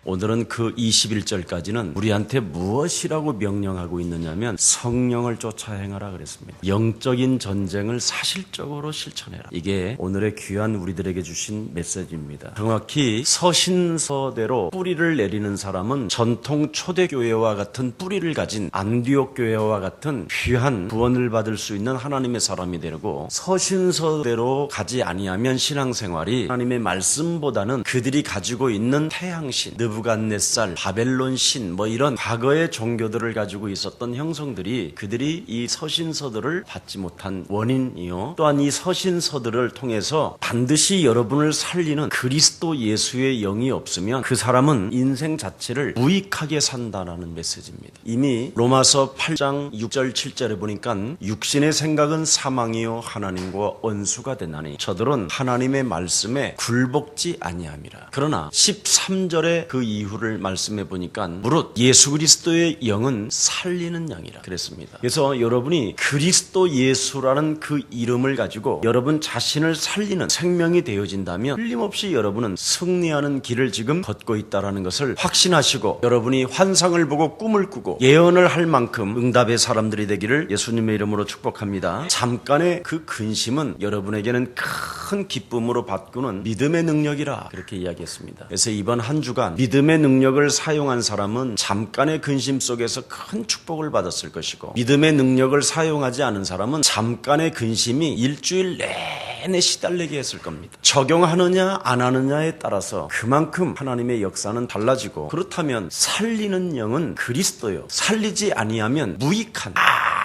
오늘은 그 21절까지는 우리한테 무엇이라고 명령하고 있느냐면 성령을 쫓아 행하라 그랬습니다. 영적인 전쟁을 사실적으로 실천해라. 이게 오늘의 귀한 우리들에게 주신 메시지입니다. 정확히 서신서대로 뿌리를 내리는 사람은 전통 초대교회와 같은 뿌리를 가진 안디옥 교회와 같은 귀한 구원을 받을 수 있는 하나님의 사람이 되고, 서신서대로 가지 아니하면 신앙생활이 하나님의 말씀보다는 그들이 가지고 있는 태양신, 느부갓네살, 바벨론신 이런 과거의 종교들을 가지고 있었던 형성들이 그들이 이 서신서들을 받지 못한 원인이요, 또한 이 서신서들을 통해서 반드시 여러분을 살리는 그리스도 예수의 영이 없으면 그 사람은 인생 자체를 무익하게 산다라는 메시지입니다. 이미 로마서 8장 6절 7절에 보니까 육신의 생각은 사망이요 하나님과 원수가 되나니 저들은 하나님의 말씀에 굴복지 아니함이라. 그러나 13절에 그 이후를 말씀해 보니까 무릇 예수 그리스도의 영은 살리는 영이라 그랬습니다. 그래서 여러분이 그리스도 예수라는 그 이름을 가지고 여러분 자신을 살리는 생명이 되어진다면 틀림없이 여러분은 승리하는 길을 지금 걷고 있다는 것을 확신하시고, 여러분이 환상을 보고 꿈을 꾸고 예언을 할 만큼 응답의 사람들이 되기를 예수님의 이름으로 축복합니다. 잠깐의 그 근심은 여러분에게는 큰 기쁨으로 바꾸는 믿음의 능력이라 그렇게 이야기했습니다. 그래서 이번 한 주간 믿음의 능력을 사용한 사람은 잠깐의 근심 속에서 큰 축복을 받았을 것이고, 믿음의 능력을 사용하지 않은 사람은 잠깐의 근심이 일주일 내내 시달리게 했을 겁니다. 적용하느냐 안 하느냐에 따라서 그만큼 하나님의 역사는 달라지고, 그렇다면 살리는 영은 그리스도요, 살리지 아니하면 무익한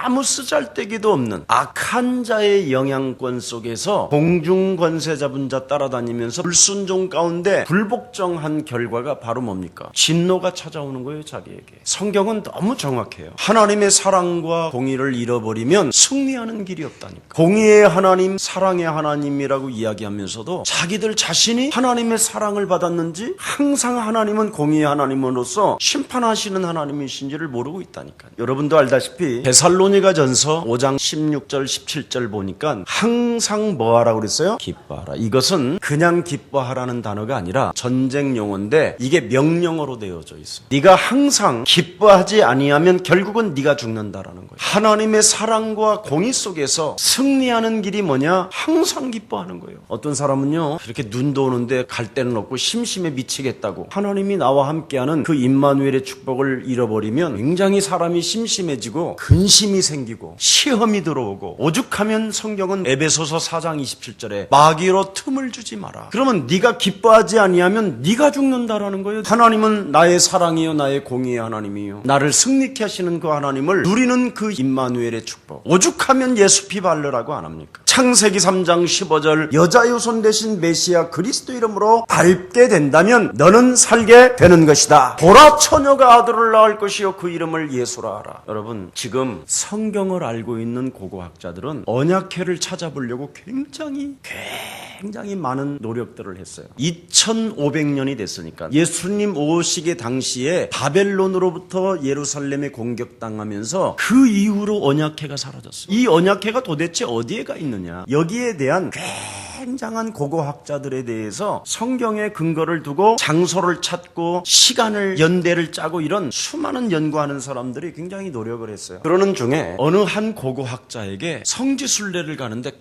아무 쓰잘데기도 없는 악한 자의 영향권 속에서 공중권세 잡은 자 따라다니면서 불순종 가운데 불복종한 결과가 바로 뭡니까? 진노가 찾아오는 거예요, 자기에게. 성경은 너무 정확해요. 하나님의 사랑과 공의를 잃어버리면 승리하는 길이 없다니까. 공의의 하나님, 사랑의 하나님이라고 이야기하면서도 자기들 자신이 하나님의 사랑을 받았는지, 항상 하나님은 공의의 하나님으로서 심판하시는 하나님이신지를 모르고 있다니까. 여러분도 알다시피 데살로니가 전서 5장 16절 17절 보니까 항상 뭐하라고 그랬어요? 기뻐하라. 이것은 그냥 기뻐하라는 단어가 아니라 전쟁 용어인데 이게 명령어로 되어져 있어요. 네가 항상 기뻐하지 아니하면 결국은 네가 죽는다라는 거예요. 하나님의 사랑과 공의 속에서 승리하는 길이 뭐냐? 항상 기뻐하는 거예요. 어떤 사람은요, 이렇게 눈도 오는데 갈 데는 없고 심심해 미치겠다고 하나님이 나와 함께하는 그 임마누엘의 축복을 잃어버리면 굉장히 사람이 심심해지고 근심이 생기고 시험이 들어오고, 오죽하면 성경은 에베소서 4장 27절에 마귀로 틈을 주지 마라. 그러면 네가 기뻐하지 아니하면 네가 죽는다라는 거예요. 하나님은 나의 사랑이요 나의 공의의 하나님이요, 나를 승리케 하시는 그 하나님을 누리는 그 임마누엘의 축복, 오죽하면 예수 피 바르라고 안 합니까? 창세기 3장 15절 여자 유손 대신 메시아 그리스도 이름으로 밟게 된다면 너는 살게 되는 것이다. 보라 처녀가 아들을 낳을 것이요 그 이름을 예수라 하라. 여러분, 지금 성경을 알고 있는 고고학자들은 언약궤를 찾아보려고 굉장히 많은 노력들을 했어요. 2500년이 됐으니까 예수님 오시기 당시에 바벨론으로부터 예루살렘에 공격당하면서 그 이후로 언약궤가 사라졌어요. 이 언약궤가 도대체 어디에 가 있느냐, 여기에 대한 굉장한 고고학자들에 대해서 성경에 근거를 두고 장소를 찾고 시간을 연대를 짜고 이런 수많은 연구하는 사람들이 굉장히 노력을 했어요. 그러는 중에 어느 한 고고학자에게 성지순례를 가는데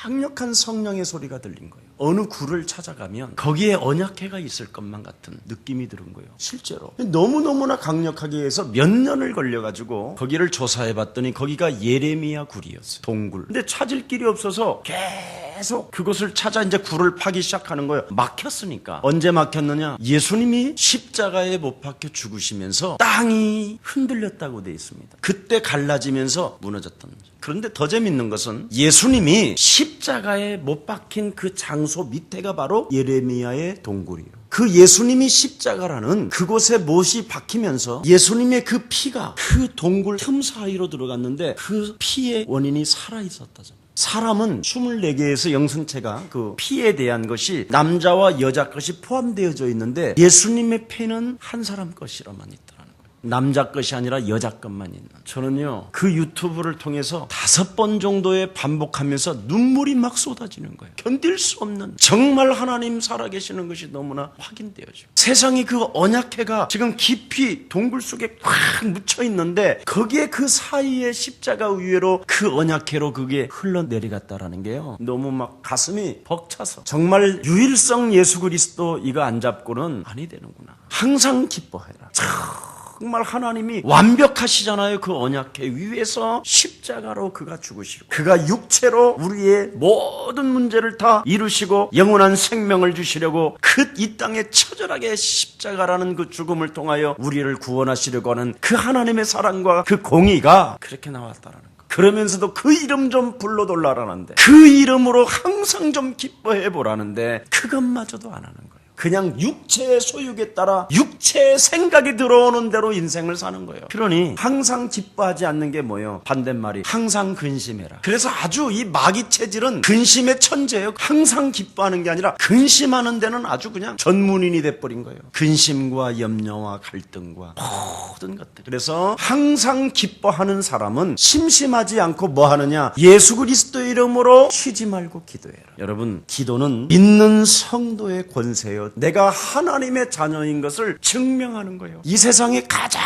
강력한 성령의 소리가 들린 거예요. 어느 굴을 찾아가면 거기에 언약궤가 있을 것만 같은 느낌이 드는 거예요. 실제로 너무너무나 강력하게 해서 몇 년을 걸려가지고 거기를 조사해봤더니 거기가 예레미야 굴이었어요. 동굴. 근데 찾을 길이 없어서 계속 그곳을 찾아 이제 굴을 파기 시작하는 거예요. 막혔으니까. 언제 막혔느냐? 예수님이 십자가에 못 박혀 죽으시면서 땅이 흔들렸다고 돼 있습니다. 그때 갈라지면서 무너졌던 거죠. 그런데 더 재밌는 것은 예수님이 십자가에 못 박힌 그 장소 밑에가 바로 예레미야의 동굴이에요. 그 예수님이 십자가라는 그곳에 못이 박히면서 예수님의 그 피가 그 동굴 틈 사이로 들어갔는데 그 피의 원인이 살아있었다잖아요. 사람은 24개에서 영성체가 그 피에 대한 것이 남자와 여자 것이 포함되어져 있는데 예수님의 피는 한 사람 것이라만 있더라는 거예요. 남자 것이 아니라 여자 것만 있는. 저는요 그 유튜브를 통해서 5번 정도의 반복하면서 눈물이 막 쏟아지는 거예요. 견딜 수 없는, 정말 하나님 살아계시는 것이 너무나 확인되어져. 세상이 그 언약궤가 지금 깊이 동굴 속에 꽉 묻혀 있는데 거기에 그 사이에 십자가 위로 그 언약궤로 그게 흘러내려갔다라는 게요 너무 막 가슴이 벅차서, 정말 유일성 예수 그리스도 이거 안 잡고는 아니 되는구나. 항상 기뻐해라. 정말 하나님이 완벽하시잖아요. 그 언약궤 위에서 십자가로 그가 죽으시고 그가 육체로 우리의 모든 문제를 다 이루시고 영원한 생명을 주시려고 그 이 땅에 처절하게 십자가라는 그 죽음을 통하여 우리를 구원하시려고 하는 그 하나님의 사랑과 그 공의가 그렇게 나왔다라는 거예요. 그러면서도 그 이름 좀 불러달라라는데, 그 이름으로 항상 좀 기뻐해 보라는데 그것마저도 안 하는 거예요. 그냥 육체의 소욕에 따라 육체의 생각이 들어오는 대로 인생을 사는 거예요. 그러니 항상 기뻐하지 않는 게 뭐예요? 반대말이 항상 근심해라. 그래서 아주 이 마귀 체질은 근심의 천재예요. 항상 기뻐하는 게 아니라 근심하는 데는 아주 그냥 전문인이 돼버린 거예요. 근심과 염려와 갈등과 모든 것들. 그래서 항상 기뻐하는 사람은 심심하지 않고 뭐 하느냐? 예수 그리스도 이름으로 쉬지 말고 기도해라. 여러분, 기도는 믿는 성도의 권세요. 내가 하나님의 자녀인 것을 증명하는 거예요. 이 세상에 가장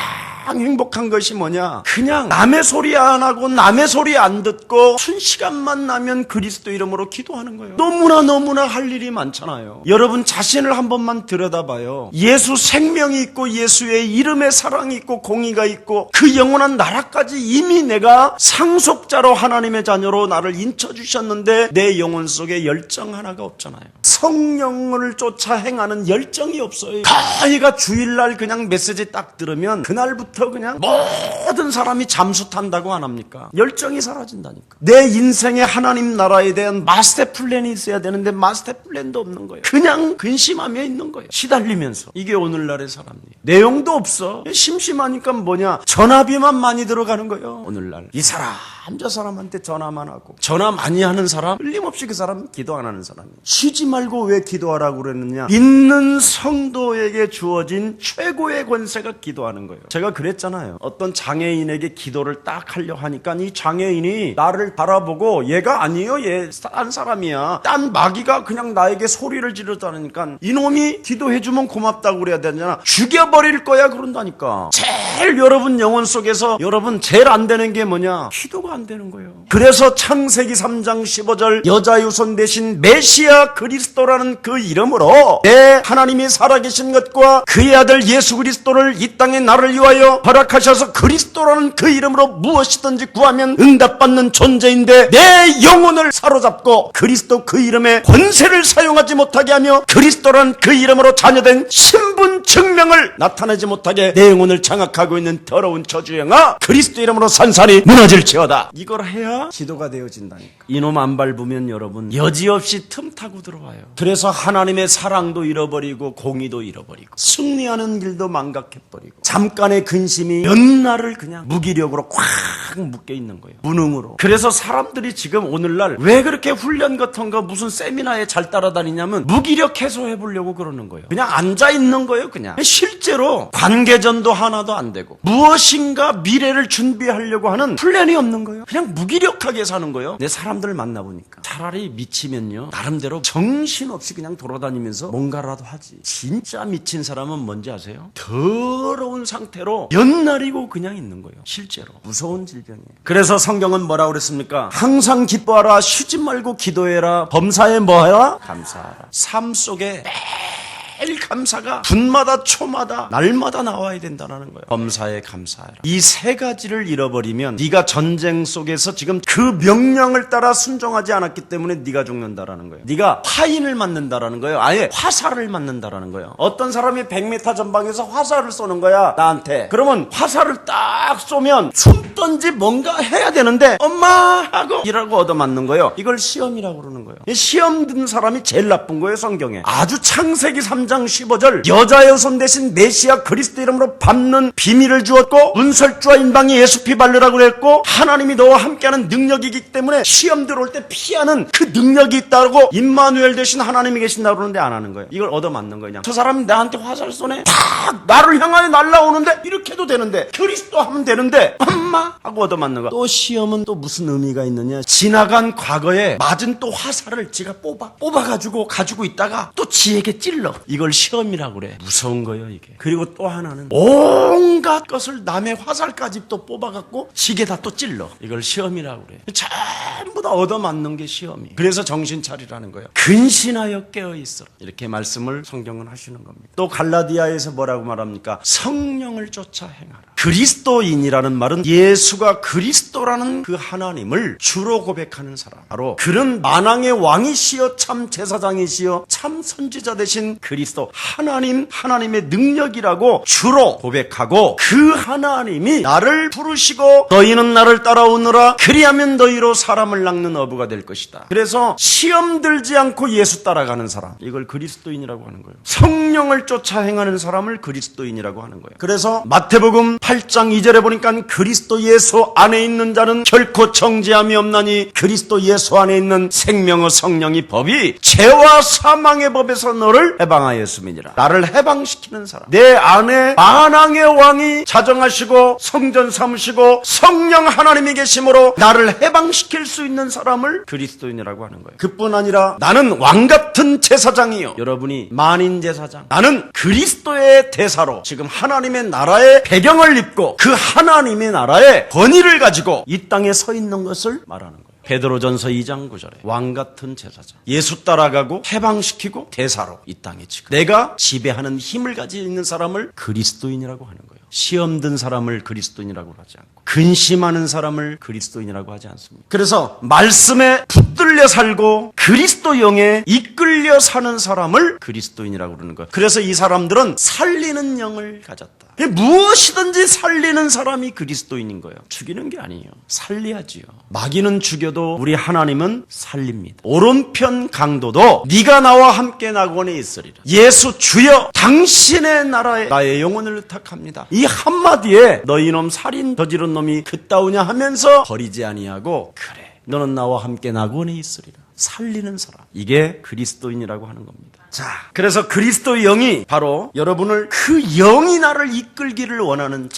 행복한 것이 뭐냐? 그냥 남의 소리 안 하고 남의 소리 안 듣고 순시간만 나면 그리스도 이름으로 기도하는 거예요. 너무나 할 일이 많잖아요. 여러분 자신을 한 번만 들여다봐요. 예수 생명이 있고 예수의 이름에 사랑이 있고 공의가 있고 그 영원한 나라까지 이미 내가 상속자로 하나님의 자녀로 나를 인쳐주셨는데 내 영혼 속에 열정 하나가 없잖아요. 성령을 쫓아 행하는 열정이 없어요. 가희가 주일날 그냥 메시지 딱 들으면 그날부터 그냥 모든 사람이 잠수 탄다고 안 합니까? 열정이 사라진다니까. 내 인생에 하나님 나라에 대한 마스터 플랜이 있어야 되는데 마스터 플랜도 없는 거예요. 그냥 근심하며 있는 거예요. 시달리면서. 이게 오늘날의 사람이에요. 내용도 없어. 심심하니까 뭐냐? 전화비만 많이 들어가는 거예요. 오늘날 이 사람 저 사람한테 전화만 하고, 전화 많이 하는 사람 틀림없이 그 사람 기도 안 하는 사람이에요. 쉬지 말고 왜 기도하라고 그랬느냐? 믿는 성도에게 주어진 최고의 권세가 기도하는 거예요. 제가 그랬잖아요. 어떤 장애인에게 기도를 딱 하려 하니까 이 장애인이 나를 바라보고 얘가 아니에요, 얘 딴 사람이야, 딴 마귀가 그냥 나에게 소리를 지르다니까 이놈이 기도해주면 고맙다고 그래야 되잖아. 죽여버릴 거야 그런다니까. 제일 여러분 영혼 속에서 여러분 제일 안 되는 게 뭐냐? 기도가 안 되는 거예요. 그래서 창세기 3장 15절 여자 유손 대신 메시아 그리스도라는 그 이름으로 내 하나님이 살아계신 것과 그의 아들 예수 그리스도를 이 땅에 나를 위하여 허락하셔서 그리스도라는 그 이름으로 무엇이든지 구하면 응답받는 존재인데 내 영혼을 사로잡고 그리스도 그 이름의 권세를 사용하지 못하게 하며 그리스도라는 그 이름으로 자녀된 신분 증명을 나타내지 못하게 내 영혼을 장악하고 있는 더러운 저주영아, 그리스도 이름으로 산산이 무너질지어다. 이걸 해야 기도가 되어진다니까. 이놈 안 밟으면 여러분 여지없이 틈타고 들어와요. 그래서 하나님의 사랑도 잃어버리고 공의도 잃어버리고 승리하는 길도 망각해버리고 잠깐의 근심이 몇 날을 그냥 무기력으로 꽉 묶여 있는 거예요. 무능으로. 그래서 사람들이 지금 오늘날 왜 그렇게 훈련 같은 거 무슨 세미나에 잘 따라다니냐면 무기력 해소해 보려고 그러는 거예요. 그냥 앉아 있는 거예요. 그냥 실제로 관계전도 하나도 안 되고 무엇인가 미래를 준비하려고 하는 플랜이 없는 거예요. 그냥 무기력하게 사는 거예요. 내 사람들을 만나보니까 차라리 미치면요 나름대로 정신없이 그냥 돌아다니면서 뭔가라도 하지. 진짜 미친 사람은 뭔지 아세요? 더러운 상태로 연날이고 그냥 있는 거예요. 실제로 무서운 질병이에요. 그래서 성경은 뭐라고 그랬습니까? 항상 기뻐하라, 쉬지 말고 기도해라, 범사에 뭐하라? 감사하라. 삶 속에 매일 감사가 분마다 초마다 날마다 나와야 된다는 거예요. 범사에 감사해라. 이 세 가지를 잃어버리면 네가 전쟁 속에서 지금 그 명령을 따라 순종하지 않았기 때문에 네가 죽는다라는 거예요. 네가 화인을 맞는다라는 거예요. 아예 화살을 맞는다라는 거예요. 어떤 사람이 100m 전방에서 화살을 쏘는 거야 나한테. 그러면 화살을 딱 쏘면 숨던지 뭔가 해야 되는데 엄마 하고 이라고 얻어맞는 거예요. 이걸 시험이라고 그러는 거예요. 시험 든 사람이 제일 나쁜 거예요. 성경에 아주 창세기 3장 3장 15절 여자의 손 대신 메시아 그리스도 이름으로 밟는 비밀을 주었고 문설주와 인방이 예수 피 바르라고 그랬고 하나님이 너와 함께하는 능력이기 때문에 시험 들어올 때 피하는 그 능력이 있다고 임마누엘 대신 하나님이 계신다고 그러는데 안 하는 거예요. 이걸 얻어맞는 거예요. 저 사람이 나한테 화살 쏘네 탁 나를 향하여 날라오는데 이렇게 해도 되는데 그리스도 하면 되는데 엄마 하고 얻어맞는 거야. 또 시험은 또 무슨 의미가 있느냐. 지나간 과거에 맞은 또 화살을 지가 뽑아가지고 가지고 있다가 또 지에게 찔러. 이걸 시험이라고 그래. 무서운 거예요 이게. 그리고 또 하나는 온갖 것을 남의 화살까지 또 뽑아갖고 지게다 또 찔러. 이걸 시험이라고 그래. 전부 다 얻어맞는 게 시험이. 그래서 정신 차리라는 거예요. 근신하여 깨어있어. 이렇게 말씀을 성경은 하시는 겁니다. 또 갈라디아에서 뭐라고 말합니까? 성령을 쫓아 행하라. 그리스도인이라는 말은 예수가 그리스도라는 그 하나님을 주로 고백하는 사람. 바로 그는 만왕의 왕이시여 참 제사장이시여 참 선지자 되신 그리스도 하나님의 능력이라고 주로 고백하고 그 하나님이 나를 부르시고 너희는 나를 따라오느라 그리하면 너희로 사람을 낚는 어부가 될 것이다. 그래서 시험 들지 않고 예수 따라가는 사람, 이걸 그리스도인이라고 하는 거예요. 성령을 쫓아 행하는 사람을 그리스도인이라고 하는 거예요. 그래서 마태복음 8장 2절에 보니까 그리스도 예수 안에 있는 자는 결코 정죄함이 없나니 그리스도 예수 안에 있는 생명의 성령이 법이 죄와 사망의 법에서 너를 해방하였음이니라. 나를 해방시키는 사람, 내 안에 만왕의 왕이 자정하시고 성전 삼으시고 성령 하나님이 계심으로 나를 해방시킬 수 있는 사람을 그리스도인이라고 하는 거예요. 그뿐 아니라 나는 왕같은 제사장이요, 여러분이 만인 제사장, 나는 그리스도의 대사로 지금 하나님의 나라의 배경을 입고 그 하나님의 나라의 권위를 가지고 이 땅에 서 있는 것을 말하는 거예요. 베드로전서 2장 9절에 왕같은 제사장, 예수 따라가고 해방시키고 대사로 이 땅에 지금 내가 지배하는 힘을 가지고 있는 사람을 그리스도인이라고 하는 거예요. 시험 든 사람을 그리스도인이라고 하지 않고 근심하는 사람을 그리스도인이라고 하지 않습니다. 그래서 말씀에 붙들려 살고 그리스도 영에 이끌려 사는 사람을 그리스도인이라고 그러는 거예요. 그래서 이 사람들은 살리는 영을 가졌다. 무엇이든지 살리는 사람이 그리스도인인 거예요. 죽이는 게 아니에요. 살려야지요. 마귀는 죽여도 우리 하나님은 살립니다. 오른편 강도도 네가 나와 함께 낙원에 있으리라. 예수 주여 당신의 나라에 나의 영혼을 의탁합니다. 이 한마디에 너희 놈 살인 저지른 놈이 그따우냐 하면서 버리지 아니하고 그래 너는 나와 함께 낙원에 있으리라. 살리는 사람, 이게 그리스도인이라고 하는 겁니다. 자, 그래서 그리스도의 영이 바로 여러분을 그 영이 나를 이끌기를 원하는,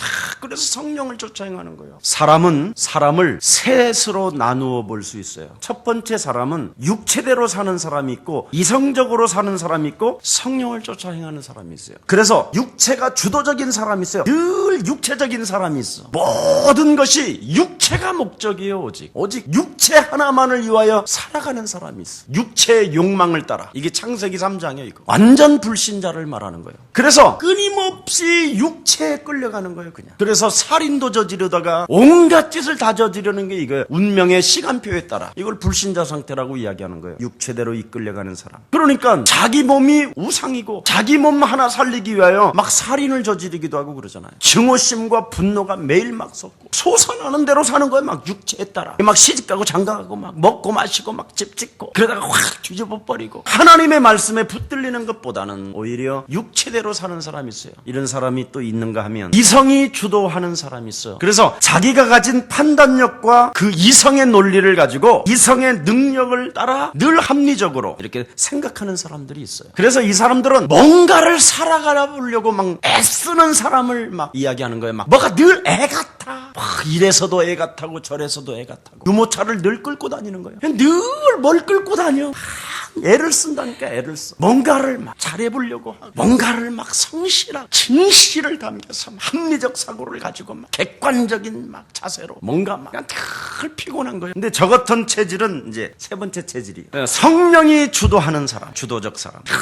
그래서 성령을 쫓아 행하는 거예요. 사람은 사람을 셋으로 나누어 볼 수 있어요. 첫 번째 사람은 육체대로 사는 사람이 있고 이성적으로 사는 사람이 있고 성령을 쫓아 행하는 사람이 있어요. 그래서 육체가 주도적인 사람이 있어요. 늘 육체적인 사람이 있어. 모든 것이 육체가 목적이에요. 오직 육체 하나만을 위하여 살아가는 사람이 있어. 육체의 욕망을 따라. 이게 창세기 3장이에요. 이거 완전 불신자를 말하는 거예요. 그래서 끊임없이 육체에 끌려가는 거예요. 그냥. 그래서 살인도 저지르다가 온갖 짓을 다 저지르는 게 이거예요. 운명의 시간표에 따라. 이걸 불신자 상태라고 이야기하는 거예요. 육체대로 이끌려가는 사람. 그러니까 자기 몸이 우상이고 자기 몸 하나 살리기 위하여 막 살인을 저지르기도 하고 그러잖아요. 증오심과 분노가 매일 막 솟고 솟아나는 대로 사는 거예요. 막 육체에 따라. 막 시집가고 장가가고 막 먹고 마시고 막 집 짓고 그러다가 확 뒤집어 버리고 하나님의 말씀에 붙들리는 것보다는 오히려 육체대로 사는 사람이 있어요. 이런 사람이 또 있는가 하면 이성이 주도하는 사람이 있어요. 그래서 자기가 가진 판단력과 그 이성의 논리를 가지고 이성의 능력을 따라 늘 합리적으로 이렇게 생각하는 사람들이 있어요. 그래서 이 사람들은 뭔가를 살아가 보려고 막 애쓰는 사람을 막 이야기하는 거예요. 막 뭐가 늘 애 같아. 막 이래서도 애 같고 저래서도 애 같고 유모차를 늘 끌고 다니는 거예요. 늘 뭘 끌고 다녀. 애를 쓴다니까. 애를 써. 뭔가를 막 잘해보려고 하고 뭔가를 막 성실하고 진실을 담겨서 합리적 사고를 가지고 막 객관적인 막 자세로 뭔가 막 그냥 늘 피곤한 거예요. 근데 저 같은 체질은 이제 세 번째 체질이 성령이 주도하는 사람, 주도적 사람. 늘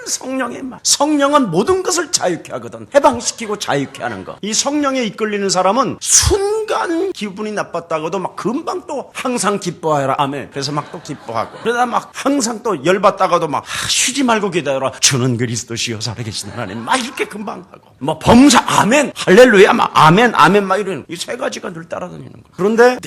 성령의 말. 성령은 모든 것을 자유케 하거든. 해방시키고 자유케 하는 거. 이 성령에 이끌리는 사람은 순간 순간 기분이 나빴다고도 막 금방 또 항상 기뻐하라. 아멘. 그래서 막 또 기뻐하고. 그러다 막 항상 또 열받다가도 막 쉬지 말고 기다려라. 주는 그리스도시여 살아계신 하나님. 막 이렇게 금방 하고. 뭐 범사 아멘. 할렐루야. 막 아멘. 아멘. 막 이러는 이 세 가지가 늘 따라다니는 거예요. 그런데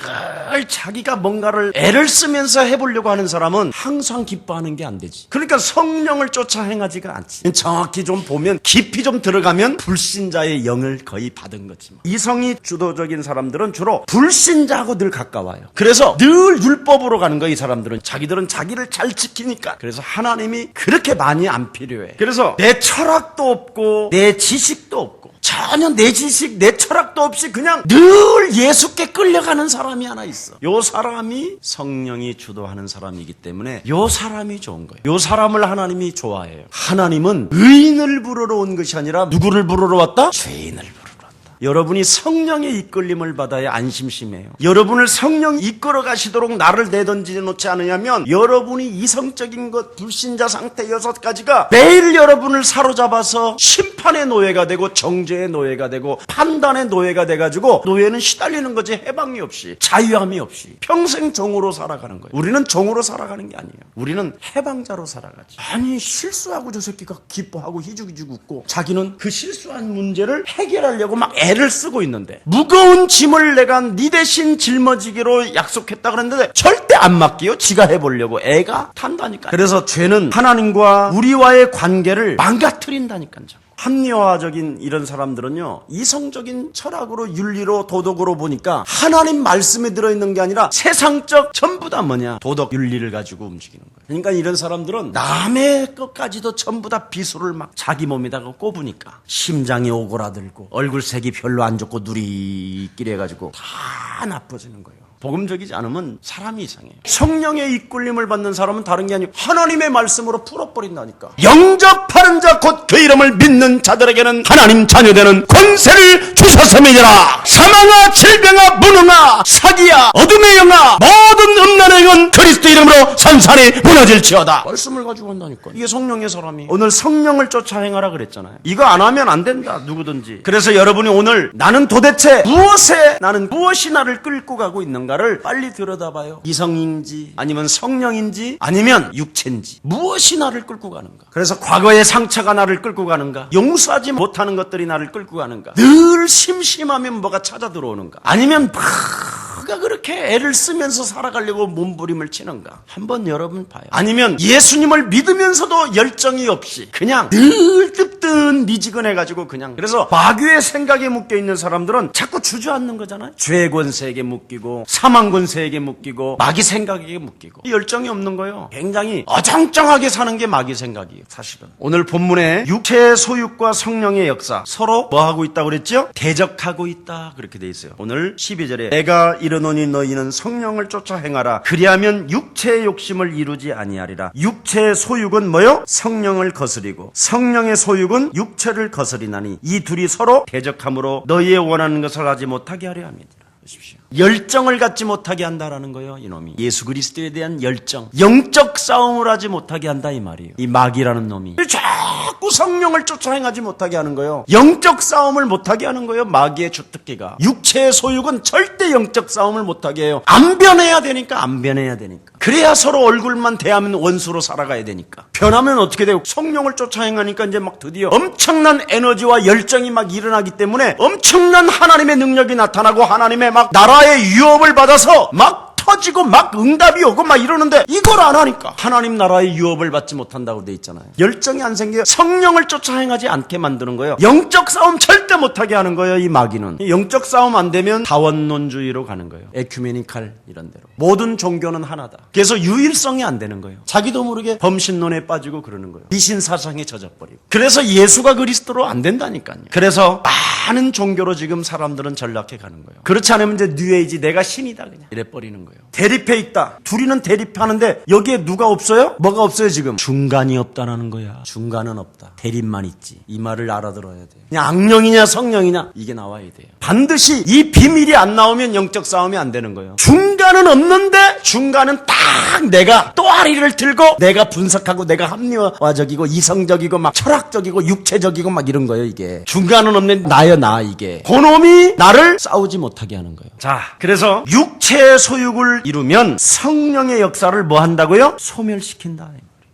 늘 자기가 뭔가를 애를 쓰면서 해보려고 하는 사람은 항상 기뻐하는 게 안 되지. 그러니까 성령을 쫓아 행하지가 않지. 정확히 좀 보면 깊이 좀 들어가면 불신자의 영을 거의 받은 거지. 이성이 주도적인 사람들은 주로 불신자하고 늘 가까워요. 그래서 늘 율법으로 가는 거야. 이 사람들은 자기들은 자기를 잘 지키니까. 그래서 하나님이 그렇게 많이 안 필요해. 그래서 내 철학도 없고 내 지식도 없고 전혀 내 지식, 내 철학도 없이 그냥 늘 예수께 끌려가는 사람이 하나 있어. 요 사람이 성령이 주도하는 사람이기 때문에 요 사람이 좋은 거예요. 요 사람을 하나님이 좋아해요. 하나님은 의인을 부르러 온 것이 아니라 누구를 부르러 왔다? 죄인을 부르러 왔다. 여러분이 성령의 이끌림을 받아야 안심심해요. 여러분을 성령이 이끌어 가시도록 나를 내던지 놓지 않으냐면 여러분이 이성적인 것, 불신자 상태 6가지가 매일 여러분을 사로잡아서 심판의 노예가 되고 정죄의 노예가 되고 판단의 노예가 돼가지고 노예는 시달리는 거지. 해방이 없이, 자유함이 없이 평생 종으로 살아가는 거예요. 우리는 종으로 살아가는 게 아니에요. 우리는 해방자로 살아가지. 아니 실수하고 저 새끼가 기뻐하고 희죽희죽 웃고 자기는 그 실수한 문제를 해결하려고 막 애를 쓰고 있는데 무거운 짐을 내가 네 대신 짊어지기로 약속했다 그랬는데 절대 안 맡기요. 지가 해보려고 애가 탄다니까. 그래서 죄는 하나님과 우리와의 관계를 망가뜨린다니까요. 합리화적인 이런 사람들은요, 이성적인 철학으로 윤리로 도덕으로 보니까 하나님 말씀에 들어있는 게 아니라 세상적 전부 다 뭐냐, 도덕 윤리를 가지고 움직이는 거예요. 그러니까 이런 사람들은 남의 것까지도 전부 다 비수를 막 자기 몸에다가 꼽으니까 심장이 오그라들고 얼굴색이 별로 안 좋고 누리끼리 해가지고 다 나빠지는 거예요. 복음적이지 않으면 사람이 이상해요. 성령의 이끌림을 받는 사람은 다른 게 아니고 하나님의 말씀으로 풀어버린다니까. 영접하는 자 곧 그 이름을 믿는 자들에게는 하나님 자녀되는 권세를 주셨음이니라. 사망아 질병아 무능아 사기야 어둠의 영아 모든 음란의 건 그리스도 이름으로 산산이 무너질지어다. 말씀을 가지고 한다니까. 이게 성령의 사람이. 오늘 성령을 쫓아 행하라 그랬잖아요. 이거 안 하면 안 된다, 누구든지. 그래서 여러분이 오늘 나는 도대체 나는 무엇이 나를 끌고 가고 있는가를 빨리 들여다봐요. 이성인지 아니면 성령인지 아니면 육체인지 무엇이 나를 끌고 가는가. 그래서 과거의 상처가 나를 끌고 가는가, 용서하지 못하는 것들이 나를 끌고 가는가, 늘 심심하면 뭐가 찾아 들어오는가, 아니면 내가 그렇게 애를 쓰면서 살아가려고 몸부림을 치는가. 한번 여러분 봐요. 아니면 예수님을 믿으면서도 열정이 없이 그냥 늘 뜨뜻미지근해가지고 그냥. 그래서 마귀의 생각에 묶여있는 사람들은 자꾸 주저앉는 거잖아요. 죄 권세에게 묶이고 사망 권세에게 묶이고 마귀 생각에게 묶이고 열정이 없는 거예요. 굉장히 어정쩡하게 사는 게 마귀 생각이에요. 사실은 오늘 본문에 육체의 소유과 성령의 역사 서로 뭐하고 있다고 그랬죠? 대적하고 있다 그렇게 돼 있어요. 오늘 12절에 내가 이르노니 너희는 성령을 쫓아 행하라. 그리하면 육체의 욕심을 이루지 아니하리라. 육체의 소유는 뭐요? 성령을 거스리고 성령의 소유는 육체를 거스리나니 이 둘이 서로 대적함으로 너희의 원하는 것을 하지 못하게 하려 합니다. 보십시오. 열정을 갖지 못하게 한다라는 거예요. 이놈이 예수 그리스도에 대한 열정, 영적 싸움을 하지 못하게 한다 이 말이에요. 이 마귀라는 놈이 자꾸 성령을 쫓아 행하지 못하게 하는 거예요. 영적 싸움을 못하게 하는 거예요. 마귀의 주특기가. 육체의 소유는 절대 영적 싸움을 못하게 해요. 안 변해야 되니까. 그래야 서로 얼굴만 대하면 원수로 살아가야 되니까. 변하면 어떻게 돼요? 성령을 쫓아 행하니까 이제 막 드디어 엄청난 에너지와 열정이 막 일어나기 때문에 엄청난 하나님의 능력이 나타나고 하나님의 막 나라의 유업을 받아서 막 터지고 막 응답이 오고 막 이러는데 이걸 안 하니까 하나님 나라의 유업을 받지 못한다고 돼 있잖아요. 열정이 안 생겨요. 성령을 쫓아 행하지 않게 만드는 거예요. 영적 싸움 절대 못하게 하는 거예요. 이 마귀는. 영적 싸움 안 되면 다원론주의로 가는 거예요. 에큐메니칼 이런 대로. 모든 종교는 하나다. 그래서 유일성이 안 되는 거예요. 자기도 모르게 범신론에 빠지고 그러는 거예요. 미신 사상에 젖어버리고. 그래서 예수가 그리스도로 안 된다니까요. 그래서 많은 종교로 지금 사람들은 전락해 가는 거예요. 그렇지 않으면 이제 뉴에이지 내가 신이다 그냥 이래 버리는 거예요. 대립해 있다. 둘이는 대립하는데 여기에 누가 없어요? 뭐가 없어요 지금? 중간이 없다라는 거야. 중간은 없다. 대립만 있지. 이 말을 알아들어야 돼. 그냥 악령이냐 성령이냐 이게 나와야 돼요. 반드시 이 비밀이 안 나오면 영적 싸움이 안 되는 거예요. 중간 중간은 없는데 중간은 딱 내가 또아리를 들고 내가 분석하고 내가 합리화적이고 이성적이고 막 철학적이고 육체적이고 막 이런 거예요. 이게 중간은 없는 나야 나. 이게 그놈이 나를 싸우지 못하게 하는 거예요. 자, 그래서 육체의 소욕을 이루면 성령의 역사를 뭐 한다고요? 소멸시킨다.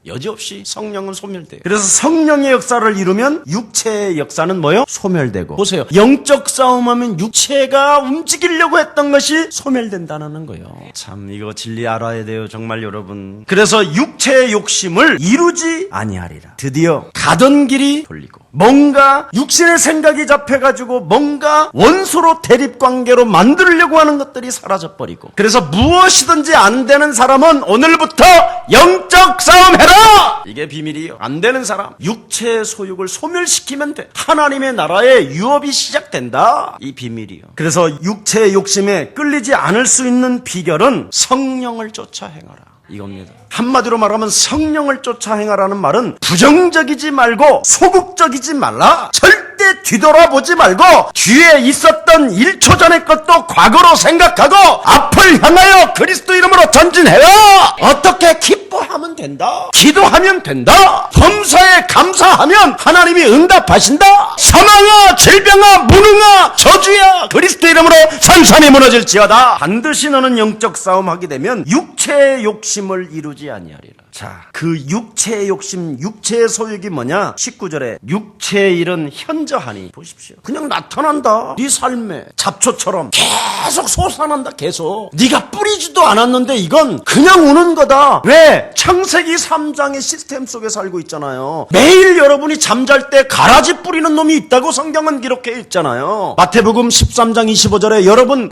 여지없이 성령은 소멸돼요. 그래서 성령의 역사를 이루면 육체의 역사는 뭐요? 소멸되고. 보세요. 영적 싸움하면 육체가 움직이려고 했던 것이 소멸된다는 거예요. 참 이거 진리 알아야 돼요. 정말 여러분. 그래서 육체의 욕심을 이루지 아니하리라. 드디어 가던 길이 돌리고 뭔가 육신의 생각이 잡혀가지고 뭔가 원수로 대립관계로 만들려고 하는 것들이 사라져버리고, 그래서 무엇이든지 안 되는 사람은 오늘부터 영적 싸움해라! 이게 비밀이에요. 안 되는 사람 육체의 소욕을 소멸시키면 돼. 하나님의 나라의 유업이 시작된다. 이 비밀이에요. 그래서 육체의 욕심에 끌리지 않을 수 있는 비결은 성령을 쫓아 행하라, 이겁니다. 한마디로 말하면 성령을 쫓아 행하라는 말은 부정적이지 말고 소극적이지 말라. 절대 뒤돌아보지 말고 뒤에 있었던 1초 전의 것도 과거로 생각하고 앞을 향하여 그리스도 이름으로 전진해라. 어떻게 기뻐하면 된다. 기도하면 된다. 범사에 감사하면 하나님이 응답하신다. 사망아 질병아 무능아 저주야 그리스도 이름으로 산산이 무너질지어다. 반드시 너는 영적 싸움하게 되면 육체의 욕심을 이루지 아니하리라. 자, 그 육체의 욕심, 육체의 소욕이 뭐냐? 19절에 육체의 일은 현저하니, 보십시오. 그냥 나타난다. 네 삶에 잡초처럼 계속 솟아난다. 계속. 네가 뿌리지도 않았는데 이건 그냥 우는 거다. 왜? 창세기 3장의 시스템 속에 살고 있잖아요. 매일 여러분이 잠잘 때 가라지 뿌리는 놈이 있다고 성경은 기록해 있잖아요. 마태복음 13장 25절에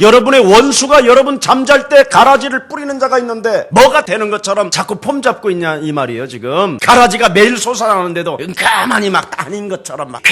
여러분의 원수가 여러분 잠잘 때 가라지를 뿌리는 자가 있는데 뭐가 되는 것처럼 자꾸 폼 잡고 있냐 이 말이에요. 지금 가라지가 매일 솟아나는데도 가만히 막 아닌 것처럼 막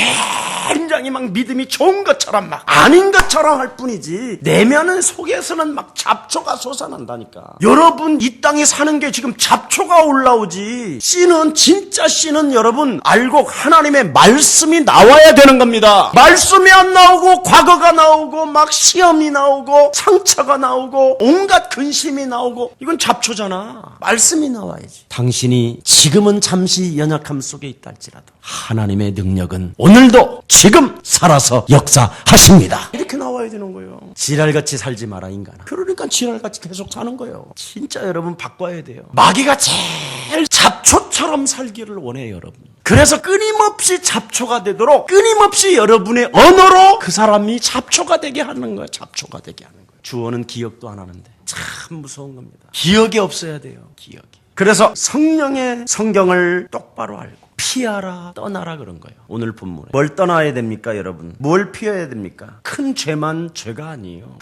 굉장히 막 믿음이 좋은 것처럼 막 아닌 것처럼 할 뿐이지 내면은 속에서는 막 잡초가 솟아난다니까. 여러분 이 땅에 사는 게 지금 잡초가 올라오지, 씨는 진짜 씨는 여러분 알고 하나님의 말씀이 나와야 되는 겁니다. 말씀이 안 나오고 과거가 나오고 막 시험이 나오고 상처가 나오고 온갖 근심이 나오고 이건 잡초잖아. 말씀이 나와야지. 당신이 지금은 잠시 연약함 속에 있다 할지라도 하나님의 능력은 오늘도 지금 살아서 역사하십니다. 이렇게 나와야 되는 거예요. 지랄같이 살지 마라 인간아. 그러니까 지랄같이 계속 사는 거예요. 진짜 여러분 바꿔야 돼요. 마귀가 제일 잡초처럼 살기를 원해요, 여러분. 그래서 끊임없이 잡초가 되도록 끊임없이 여러분의 언어로 그 사람이 잡초가 되게 하는 거예요. 잡초가 되게 하는 거예요. 주어는 기억도 안 하는데 참 무서운 겁니다. 기억이 없어야 돼요. 기억이. 그래서 성령의 성경을 똑바로 알고 피하라 떠나라 그런 거예요. 오늘 본문에 뭘 떠나야 됩니까 여러분? 뭘 피해야 됩니까? 큰 죄만 죄가 아니에요.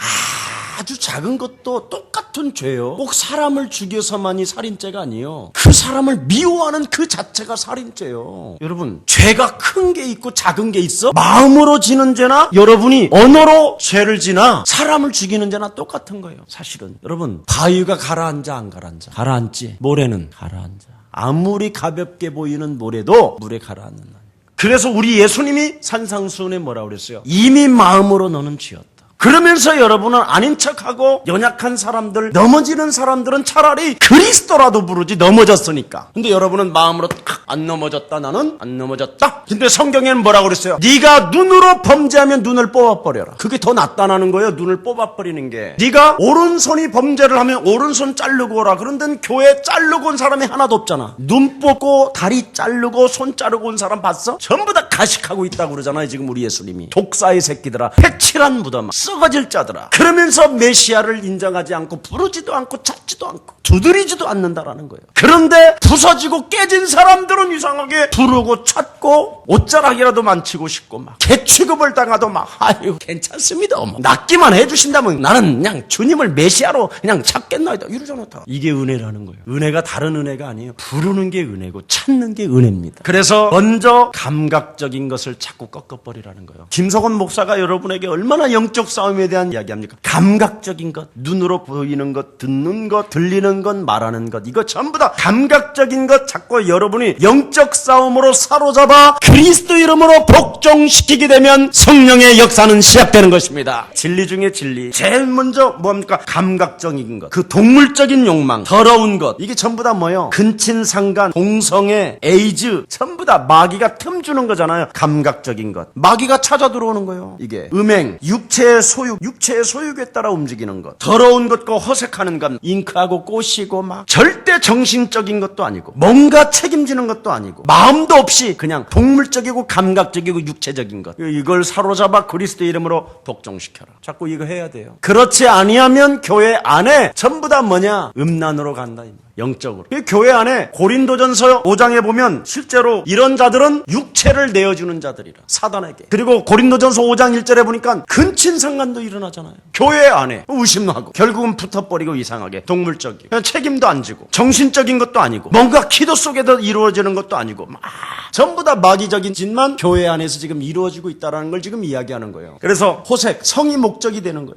아주 작은 것도 똑같은 죄요. 꼭 사람을 죽여서만이 살인죄가 아니에요. 그 사람을 미워하는 그 자체가 살인죄요. 여러분 죄가 큰 게 있고 작은 게 있어? 마음으로 지는 죄나 여러분이 언어로 죄를 지나 사람을 죽이는 죄나 똑같은 거예요. 사실은 여러분 바위가 가라앉아 안 가라앉아? 가라앉지. 모래는 가라앉아. 아무리 가볍게 보이는 모래도 물에 가라앉는다. 그래서 우리 예수님이 산상수훈에 뭐라고 그랬어요? 이미 마음으로 너는 쥐었다. 그러면서 여러분은 아닌 척하고 연약한 사람들, 넘어지는 사람들은 차라리 그리스도라도 부르지 넘어졌으니까. 근데 여러분은 마음으로 안 넘어졌다. 나는 안 넘어졌다. 근데 성경에는 뭐라고 그랬어요? 네가 눈으로 범죄하면 눈을 뽑아버려라. 그게 더 낫다는 거예요. 눈을 뽑아버리는 게. 네가 오른손이 범죄를 하면 오른손 자르고 오라. 그런데 교회 자르고 온 사람이 하나도 없잖아. 눈 뽑고 다리 자르고 손 자르고 온 사람 봤어? 전부 다 가식하고 있다고 그러잖아요. 지금 우리 예수님이. 독사의 새끼들아, 패칠한 무덤아, 썩어질 자들아. 그러면서 메시아를 인정하지 않고 부르지도 않고 찾지도 않고 두드리지도 않는다라는 거예요. 그런데 부서지고 깨진 사람들은 이상하게 부르고 찾고 옷자락이라도 만지고 싶고 막 개취급을 당하도 막 아유 괜찮습니다. 낫기만 해주신다면 나는 그냥 주님을 메시아로 그냥 찾겠나이다 이러잖아. 다. 이게 은혜라는 거예요. 은혜가 다른 은혜가 아니에요. 부르는 게 은혜고 찾는 게 은혜입니다. 그래서 먼저 감각적인 것을 자꾸 꺾어버리라는 거예요. 김석원 목사가 여러분에게 얼마나 영적 싸움에 대한 이야기합니까? 감각적인 것, 눈으로 보이는 것, 듣는 것, 들리는 것, 말하는 것, 이거 전부 다 감각적인 것 자꾸 여러분이 영적 싸움으로 사로잡아 사로잡아 그리스도 이름으로 복종시키게 되면 성령의 역사는 시작되는 것입니다. 진리 중에 진리. 제일 먼저 뭡니까? 감각적인 것. 그 동물적인 욕망, 더러운 것. 이게 전부 다 뭐예요? 근친상간, 동성애, 에이즈 전부 다 마귀가 틈 주는 거잖아요. 감각적인 것. 마귀가 찾아 들어오는 거예요. 이게 음행, 육체의 소육에 따라 움직이는 것. 더러운 것과 허색하는 것. 잉크하고 꼬시고 막 절대 정신적인 것도 아니고 뭔가 책임지는 것도 아니고 마음도 없이 그냥 동물적이고 감각적이고 육체적인 것. 이걸 사로잡아 그리스도 이름으로 복종시켜라. 자꾸 이거 해야 돼요. 그렇지 아니하면 교회 안에 전부 다 뭐냐? 음란으로 간다. 영적으로. 교회 안에 고린도전서 5장에 보면 실제로 이런 자들은 육체를 내어주는 자들이라. 사단에게. 그리고 고린도전서 5장 1절에 보니까 근친상간도 일어나잖아요. 교회 안에 의심하고 결국은 붙어버리고 이상하게 동물적이고 그냥 책임도 안 지고 정신적인 것도 아니고 뭔가 기도 속에서 이루어지는 것도 아니고 막 전부 다 마귀적인 짓만 교회 안에서 지금 이루어지고 있다는 걸 지금 이야기하는 거예요. 그래서 호색, 성이 목적이 되는 거예요.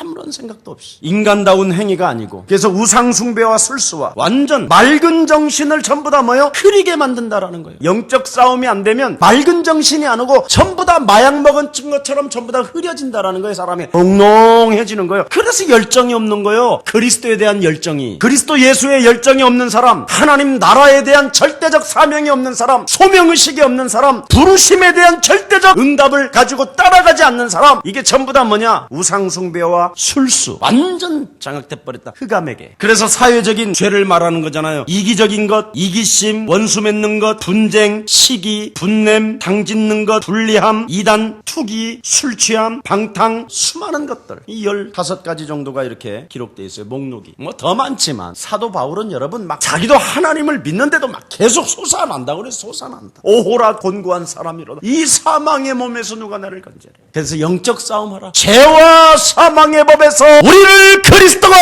아무런 생각도 없이. 인간다운 행위가 아니고. 그래서 우상숭배와 술수와 완전 맑은 정신을 전부 다 뭐요? 흐리게 만든다라는 거예요. 영적 싸움이 안 되면 맑은 정신이 안 오고 전부 다 마약 먹은 것처럼 전부 다 흐려진다라는 거예요. 사람이 몽롱해지는 거예요. 그래서 열정이 없는 거예요. 그리스도에 대한 열정이. 그리스도 예수의 열정이 없는 사람, 하나님 나라에 대한 절대적 사명이 없는 사람, 소명의식이 없는 사람, 부르심에 대한 절대적 응답을 가지고 따라가지 않는 사람, 이게 전부 다 뭐냐? 우상숭배와 술수. 완전 장악돼 버렸다. 흑암에게. 그래서 사회적인 죄를 말하는 거잖아요. 이기적인 것, 이기심, 원수 맺는 것, 분쟁, 시기, 분냄, 당짓는 것, 불리함, 이단, 투기, 술 취함, 방탕, 수많은 것들. 이 15가지 정도가 이렇게 기록되어 있어요. 목록이. 뭐 더 많지만 사도 바울은 여러분 막 자기도 하나님을 믿는데도 막 계속 솟아난다고 그래서 솟아난다. 오호라 곤고한 사람이로다. 이 사망의 몸에서 누가 나를 건져내. 그래서 영적 싸움하라. 죄와 사망의 법에서 우리를 그리스도가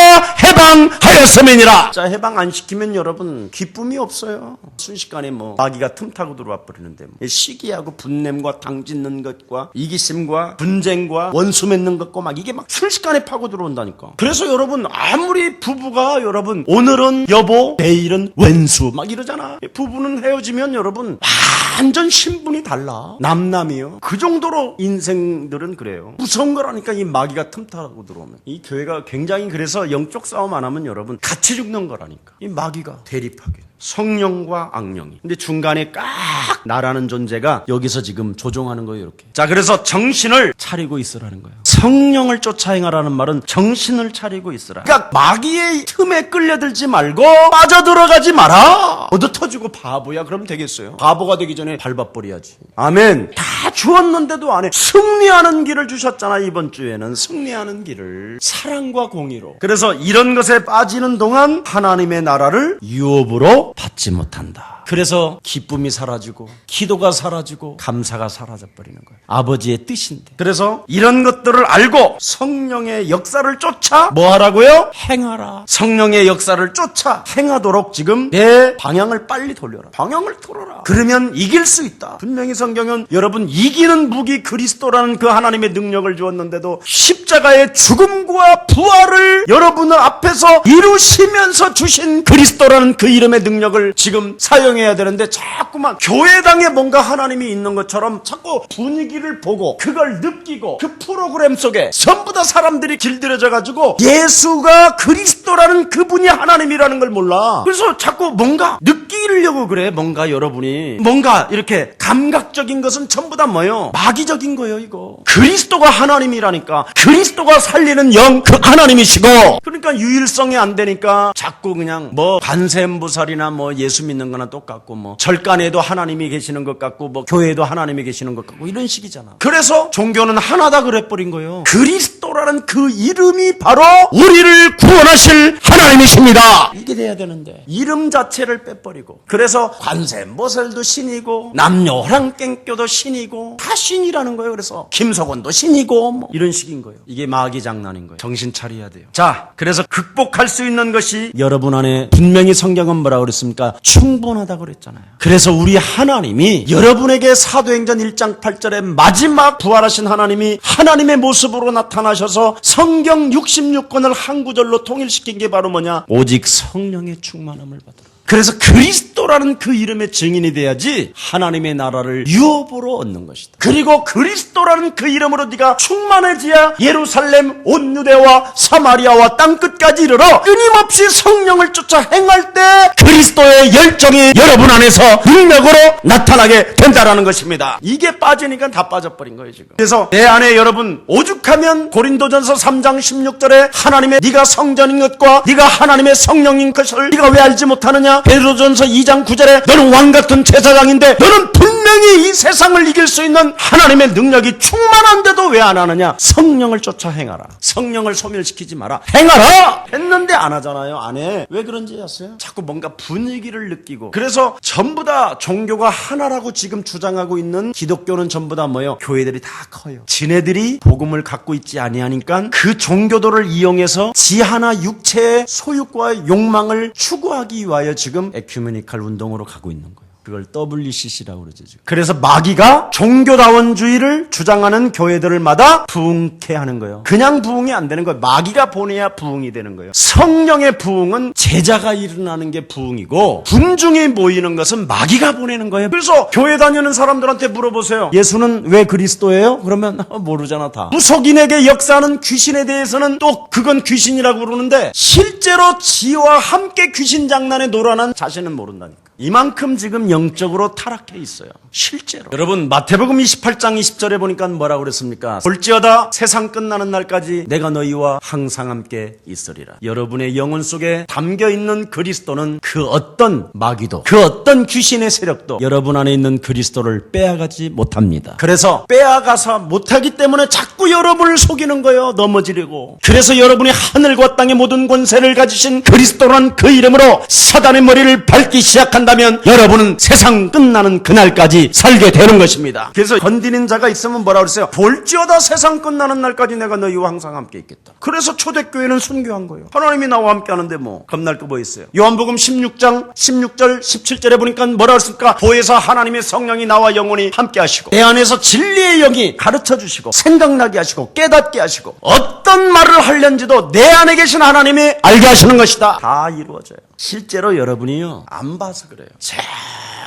해방하였음이니라. 자, 해방 안 시키면 여러분 기쁨이 없어요. 순식간에 뭐 마귀가 틈타고 들어와 버리는데 뭐. 시기하고 분냄과 당짓는 것과 이기심과 분쟁과 원수 맺는 것과 막 이게 막 순식간에 파고 들어온다니까. 그래서 여러분 아무리 부부가 여러분 오늘은 여보 내일은 왼수 막 이러잖아. 부부는 헤어지면 여러분 완전 신분이 달라. 남남이요. 그 정도로 인생들은 그래요. 무서운 거라니까 이 마귀가 틈타고 들어오면. 이 교회가 굉장히 그래서 영적 싸움 안 하면 여러분 같이 죽는 거라니까. 이 마귀가 대립하게. 성령과 악령이. 근데 중간에 깍 나라는 존재가 여기서 지금 조종하는 거예요, 이렇게. 자, 그래서 정신을 차리고 있으라는 거예요. 성령을 쫓아 행하라는 말은 정신을 차리고 있으라. 그러니까 마귀의 틈에 끌려들지 말고 빠져들어가지 마라. 얻어터지고 바보야 그러면 되겠어요? 바보가 되기 전에 밟아버려야지. 아멘. 다 주었는데도 안 해. 승리하는 길을 주셨잖아. 이번 주에는 승리하는 길을 사랑과 공의로. 그래서 이런 것에 빠지는 동안 하나님의 나라를 유업으로 받지 못한다. 그래서 기쁨이 사라지고 기도가 사라지고 감사가 사라져버리는 거예요. 아버지의 뜻인데. 그래서 이런 것들을 알고 성령의 역사를 쫓아 뭐 하라고요? 행하라. 성령의 역사를 쫓아 행하도록 지금 내 방향을 빨리 돌려라. 방향을 돌아라. 그러면 이길 수 있다. 분명히 성경은 여러분 이기는 무기 그리스도라는 그 하나님의 능력을 주었는데도 십자가의 죽음과 부활을 여러분의 앞에서 이루시면서 주신 그리스도라는 그 이름의 능력을 지금 사용해야 되는데 자꾸만 교회당에 뭔가 하나님이 있는 것처럼 자꾸 분위기를 보고 그걸 느끼고 그 프로그램 속에 전부 다 사람들이 길들여져 가지고 예수가 그리스도라는 그분이 하나님이라는 걸 몰라. 그래서 자꾸 뭔가 느끼려고 그래. 뭔가 여러분이 뭔가 이렇게 감각적인 것은 전부 다 뭐예요? 마귀적인 거예요. 이거 그리스도가 하나님이라니까. 그리스도가 살리는 영 그 하나님이시고. 그러니까 유일성이 안 되니까 자꾸 그냥 뭐 관세음보살이나 뭐 예수 믿는 거나 똑같고 뭐 절간에도 하나님이 계시는 것 같고 뭐 교회에도 하나님이 계시는 것 같고 이런 식이잖아. 그래서 종교는 하나다 그래버린 거예요. 그리스도라는 그 이름이 바로 우리를 구원하실 하나님이십니다. 이게 돼야 되는데 이름 자체를 빼버리고. 그래서 관세음보살도 신이고 남녀 호랑깽교도 신이고 다 신이라는 거예요. 그래서 김석원도 신이고 뭐 이런 식인 거예요. 이게 마귀 장난인 거예요. 정신 차려야 돼요. 자, 그래서 극복할 수 있는 것이 여러분 안에 분명히 성경은 뭐라 그랬습니까? 충분하다고 그랬잖아요. 그래서 우리 하나님이 여러분에게 사도행전 1장 8절에 마지막 부활하신 하나님이 하나님의 모습으로 나타나셔서 성경 66권을 한 구절로 통일시킨 게 바로 뭐냐? 오직 성령의 충만함을 받으라. 그래서 그리스도라는 그 이름의 증인이 돼야지 하나님의 나라를 유업으로 얻는 것이다. 그리고 그리스도라는 그 이름으로 네가 충만해져야 예루살렘 온 유대와 사마리아와 땅끝까지 이르러 끊임없이 성령을 쫓아 행할 때 그리스도의 열정이 여러분 안에서 능력으로 나타나게 된다라는 것입니다. 이게 빠지니까 다 빠져버린 거예요 지금. 그래서 내 안에 여러분 오죽하면 고린도전서 3장 16절에 하나님의 네가 성전인 것과 네가 하나님의 성령인 것을 네가 왜 알지 못하느냐. 베드로전서 2장 9절에 너는 왕같은 제사장인데 너는 분명히 이 세상을 이길 수 있는 하나님의 능력이 충만한데도 왜 안 하느냐. 성령을 쫓아 행하라. 성령을 소멸시키지 마라. 행하라. 했는데 안 하잖아요. 안 해. 왜 그런지 아세요? 자꾸 뭔가 분위기를 느끼고. 그래서 전부 다 종교가 하나라고 지금 주장하고 있는 기독교는 전부 다 뭐예요? 교회들이 다 커요. 지네들이 복음을 갖고 있지 아니하니까 그 종교도를 이용해서 지 하나 육체의 소유과 욕망을 추구하기 위하여 지금 에큐메니칼 운동으로 가고 있는 거예요. 그걸 WCC라고 그러죠 지금. 그래서 마귀가 종교다원주의를 주장하는 교회들마다 부흥케 하는 거예요. 그냥 부흥이 안 되는 거예요. 마귀가 보내야 부흥이 되는 거예요. 성령의 부흥은 제자가 일어나는 게 부흥이고 군중이 모이는 것은 마귀가 보내는 거예요. 그래서 교회 다니는 사람들한테 물어보세요. 예수는 왜 그리스도예요? 그러면 모르잖아 다. 무속인에게 역사하는 귀신에 대해서는 또 그건 귀신이라고 그러는데 실제로 지와 함께 귀신 장난에 놀아난 자신은 모른다니까. 이만큼 지금 영적으로 타락해 있어요. 실제로. 여러분 마태복음 28장 20절에 보니까 뭐라고 그랬습니까? 볼지어다 세상 끝나는 날까지 내가 너희와 항상 함께 있으리라. 여러분의 영혼 속에 담겨있는 그리스도는 그 어떤 마귀도 그 어떤 귀신의 세력도 여러분 안에 있는 그리스도를 빼앗가지 못합니다. 그래서 빼앗아서 못하기 때문에 자꾸 여러분을 속이는 거예요. 넘어지려고. 그래서 여러분이 하늘과 땅의 모든 권세를 가지신 그리스도란 그 이름으로 사단의 머리를 밟기 시작한다면 여러분은 세상 끝나는 그날까지 살게 되는 것입니다. 그래서 건드리는 자가 있으면 뭐라고 그랬어요? 볼지어다 세상 끝나는 날까지 내가 너희와 항상 함께 있겠다. 그래서 초대교회는 순교한 거예요. 하나님이 나와 함께 하는데 뭐 겁날 거 뭐 있어요? 요한복음 16장 16절 17절에 보니까 뭐라고 했습니까? 보혜사 하나님의 성령이 나와 영원히 함께 하시고 내 안에서 진리의 영이 가르쳐 주시고 생각나게 하시고 깨닫게 하시고 어떤 말을 하려는지도 내 안에 계신 하나님이 알게 하시는 것이다. 다 이루어져요. 실제로 여러분이요 안 봐서 그래요.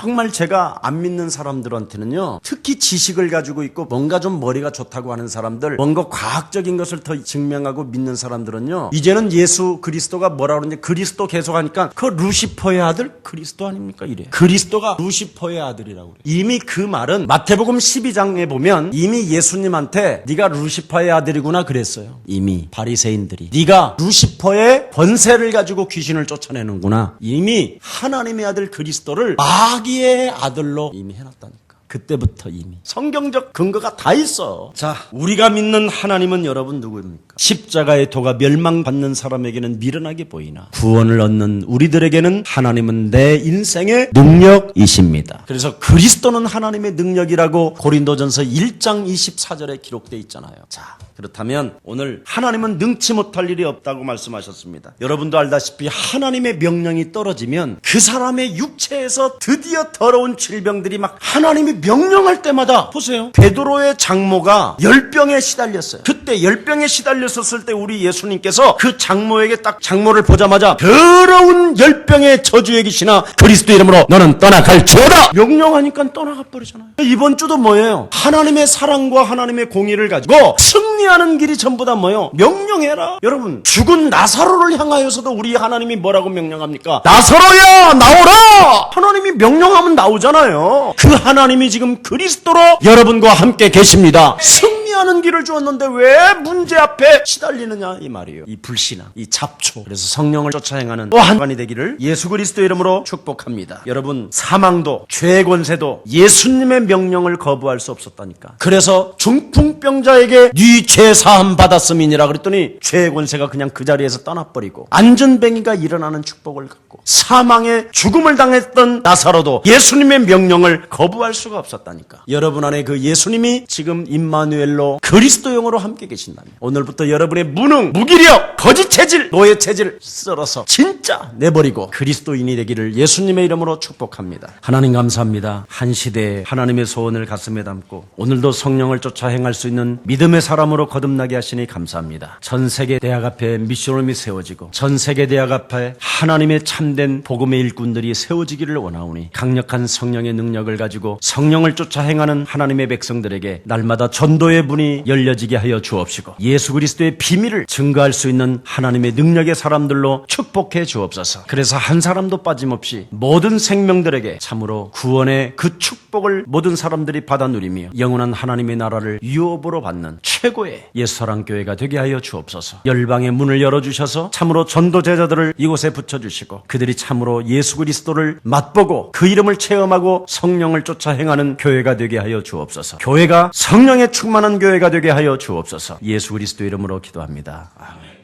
정말 제가 안 믿는 사람들한테는요 특히 지식을 가지고 있고 뭔가 좀 머리가 좋다고 하는 사람들 뭔가 과학적인 것을 더 증명하고 믿는 사람들은요 이제는 예수 그리스도가 뭐라 그러는지 그리스도 계속하니까 그 루시퍼의 아들 그리스도 아닙니까 이래. 그리스도가 루시퍼의 아들이라고 그래요. 이미 그 말은 마태복음 12장에 보면 이미 예수님한테 네가 루시퍼의 아들이구나 그랬어요. 이미 바리새인들이 네가 루시퍼의 권세를 가지고 귀신을 쫓아내는구나. 이미 하나님의 아들 그리스도를 마귀의 아들로 이미 해놨다니까. 그때부터 이미 성경적 근거가 다 있어. 자, 우리가 믿는 하나님은 여러분 누구입니까? 십자가의 도가 멸망받는 사람에게는 미련하게 보이나 구원을 얻는 우리들에게는 하나님은 내 인생의 능력이십니다. 그래서 그리스도는 하나님의 능력이라고 고린도전서 1장 24절에 기록되어 있잖아요. 자, 그렇다면 오늘 하나님은 능치 못할 일이 없다고 말씀하셨습니다. 여러분도 알다시피 하나님의 명령이 떨어지면 그 사람의 육체에서 드디어 더러운 질병들이 막 하나님이 명령할 때마다 보세요. 베드로의 장모가 열병에 시달렸어요. 그때 열병에 시달렸었을 때 우리 예수님께서 그 장모에게 딱 장모를 보자마자 더러운 열병의 저주의 귀신아 그리스도 이름으로 너는 떠나갈지어다 명령하니까 떠나가 버리잖아요. 이번 주도 뭐예요? 하나님의 사랑과 하나님의 공의를 가지고 승리하는 길이 전부 다 뭐예요? 명령해라. 여러분 죽은 나사로를 향하여서도 우리 하나님이 뭐라고 명령합니까? 나사로야 나오라. 하나님이 명령하면 나오잖아요. 그 하나님이 지금 그리스도로 여러분과 함께 계십니다. 승리하는 길을 주었는데 왜 문제 앞에 시달리느냐 이 말이에요. 이 불신앙, 이 잡초. 그래서 성령을 쫓아 행하는 또 한 관이 되기를 예수 그리스도 이름으로 축복합니다. 여러분 사망도 죄의 권세도 예수님의 명령을 거부할 수 없었다니까. 그래서 중풍병자에게 네 죄 사함 받았음이니라 그랬더니 죄의 권세가 그냥 그 자리에서 떠나버리고 안전뱅이가 일어나는 축복을 갖고 사망의 죽음을 당했던 나사로도 예수님의 명령을 거부할 수가 없었다니까. 여러분 안에 그 예수님이 지금 임마누엘로 영으로 그리스도 영으로 함께 계신다면 오늘부터 여러분의 무능, 무기력, 거짓 체질, 노예 체질을 썰어서 진짜 내버리고 그리스도인이 되기를 예수님의 이름으로 축복합니다. 하나님 감사합니다. 한 시대에 하나님의 소원을 가슴에 담고 오늘도 성령을 쫓아 행할 수 있는 믿음의 사람으로 거듭나게 하시니 감사합니다. 전 세계 대학 앞에 미션홈이 세워지고 전 세계 대학 앞에 하나님의 참된 복음의 일꾼들이 세워지기를 원하오니 강력한 성령의 능력을 가지고 성령을 쫓아 행하는 하나님의 백성들에게 날마다 전도의 문이 열려지게 하여 주옵시고 예수 그리스도의 비밀을 증거할 수 있는 하나님의 능력의 사람들로 축복해 주옵소서. 그래서 한 사람도 빠짐없이 모든 생명들에게 참으로 구원의 그 축복을 모든 사람들이 받아 누리며 영원한 하나님의 나라를 유업으로 받는 최고의 예수사랑교회가 되게 하여 주옵소서. 열방의 문을 열어주셔서 참으로 전도 제자들을 이곳에 붙여주시고 그들이 참으로 예수 그리스도를 맛보고 그 이름을 체험하고 성령을 쫓아 행하는 교회가 되게 하여 주옵소서. 교회가 성령에 충만한 교회가 되게 하여 주옵소서. 예수 그리스도 이름으로 기도합니다. 아멘.